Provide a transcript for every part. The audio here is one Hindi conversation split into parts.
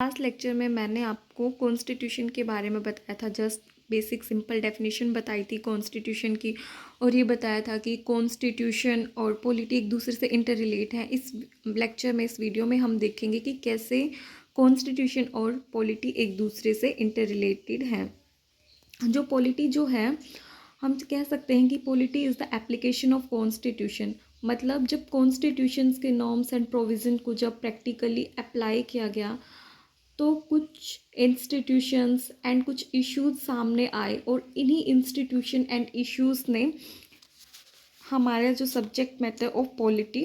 लास्ट लेक्चर में मैंने आपको कॉन्स्टिट्यूशन के बारे में बताया था, जस्ट बेसिक सिंपल डेफिनेशन बताई थी कॉन्स्टिट्यूशन की, और ये बताया था कि कॉन्स्टिट्यूशन और पॉलिटी एक दूसरे से इंटर रिलेट हैं। इस लेक्चर में, इस वीडियो में हम देखेंगे कि कैसे कॉन्स्टिट्यूशन और पॉलिटी एक दूसरे से इंटर रिलेटेड हैं। जो पॉलिटी जो है, हम कह सकते हैं कि polity is the application of constitution. मतलब जब कॉन्स्टिट्यूशंस के नॉर्म्स एंड प्रोविज़न को जब प्रैक्टिकली अप्लाई किया गया तो कुछ इंस्टीट्यूशंस एंड कुछ इश्यूज सामने आए, और इन्हीं इंस्टीट्यूशन एंड इश्यूज ने हमारा जो सब्जेक्ट मैटर ऑफ पॉलिटी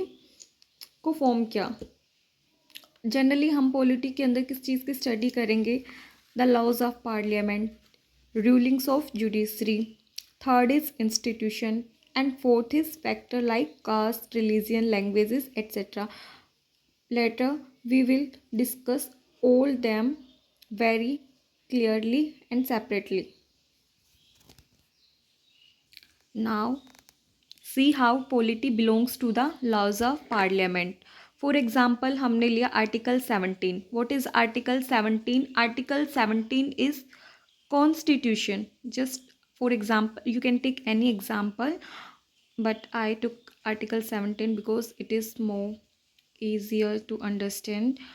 को फॉर्म किया। जनरली हम पॉलिटी के अंदर किस चीज़ की स्टडी करेंगे? The laws of parliament, rulings of judiciary, third is institution, and fourth is factor like caste, religion, languages etcetera. Later, we will discuss all them very clearly and separately. Now, see how polity belongs to the laws of parliament. For example, हमने लिया Article 17. What is Article 17? Article 17 is Constitution. Just for example, you can take any example, but I took Article 17 because it is more easier to understand.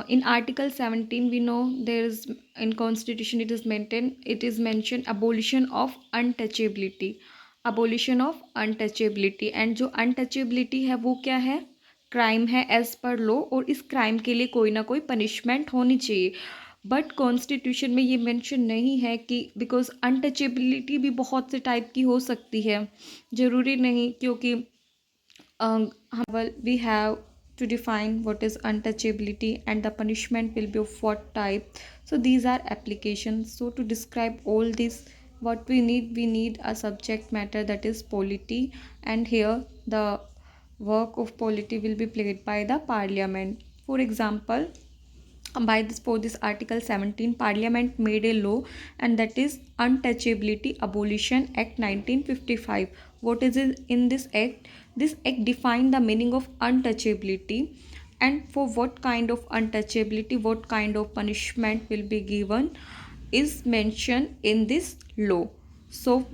In Article 17, we know there is, in Constitution it is mentioned abolition of untouchability. Abolition of untouchability, and जो untouchability है वो क्या है? क्राइम है एज पर लॉ, और इस क्राइम के लिए कोई ना कोई पनिशमेंट होनी चाहिए। बट कॉन्स्टिट्यूशन में ये मेंशन नहीं है कि, बिकॉज अनटचेबिलिटी भी बहुत से टाइप की हो सकती है, ज़रूरी नहीं, क्योंकि we have to define what is untouchability and the punishment will be of what type. So these are applications. So to describe all this, what we need a subject matter, that is polity, and here the work of polity will be played by the parliament. For example, for this Article 17, Parliament made a law, and that is Untouchability Abolition Act 1955. What is it in this act? This act defined the meaning of untouchability, and for what kind of untouchability, what kind of punishment will be given is mentioned in this law. So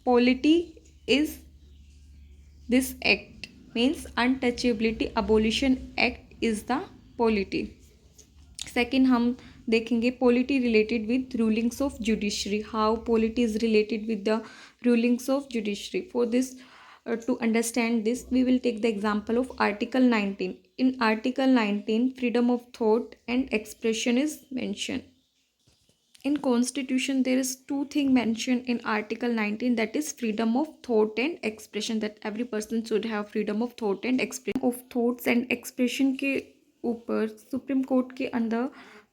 polity is this act, means Untouchability Abolition Act is the polity. Second हम देखेंगे polity related with rulings of judiciary. How polity is related with the rulings of judiciary. For this, to understand this, we will take the example of article 19. In article 19, freedom of thought and expression is mention. In constitution there is two things mentioned in article 19, that is freedom of thought and expression, that every person should have freedom of thought and expression. of thoughts and expression के ऊपर सुप्रीम कोर्ट के अंदर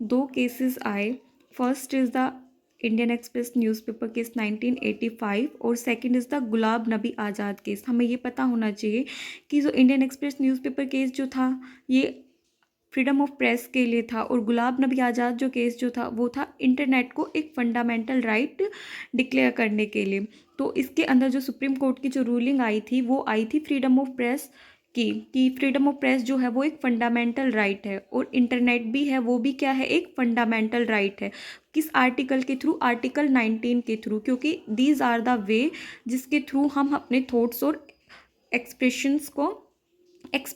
दो केसेस आए. First is the Indian express newspaper case 1985, और second is the gulab Nabi Azad case. हमें ये पता होना चाहिए कि जो इंडियन एक्सप्रेस न्यूज़पेपर केस जो था, ये फ्रीडम ऑफ प्रेस के लिए था, और गुलाब नबी आज़ाद जो केस जो था वो था इंटरनेट को एक फंडामेंटल राइट डिक्लेयर करने के लिए. तो इसके अंदर जो सुप्रीम कोर्ट की जो रूलिंग आई थी वो आई थी फ्रीडम ऑफ प्रेस की, कि फ्रीडम ऑफ प्रेस जो है वो एक फंडामेंटल राइट है, और इंटरनेट भी है वो भी क्या है, एक फंडामेंटल राइट है. किस आर्टिकल के थ्रू? आर्टिकल 19 के थ्रू, क्योंकि दीज आर द वे जिसके थ्रू हम अपने थॉट्स और एक्सप्रेशंस को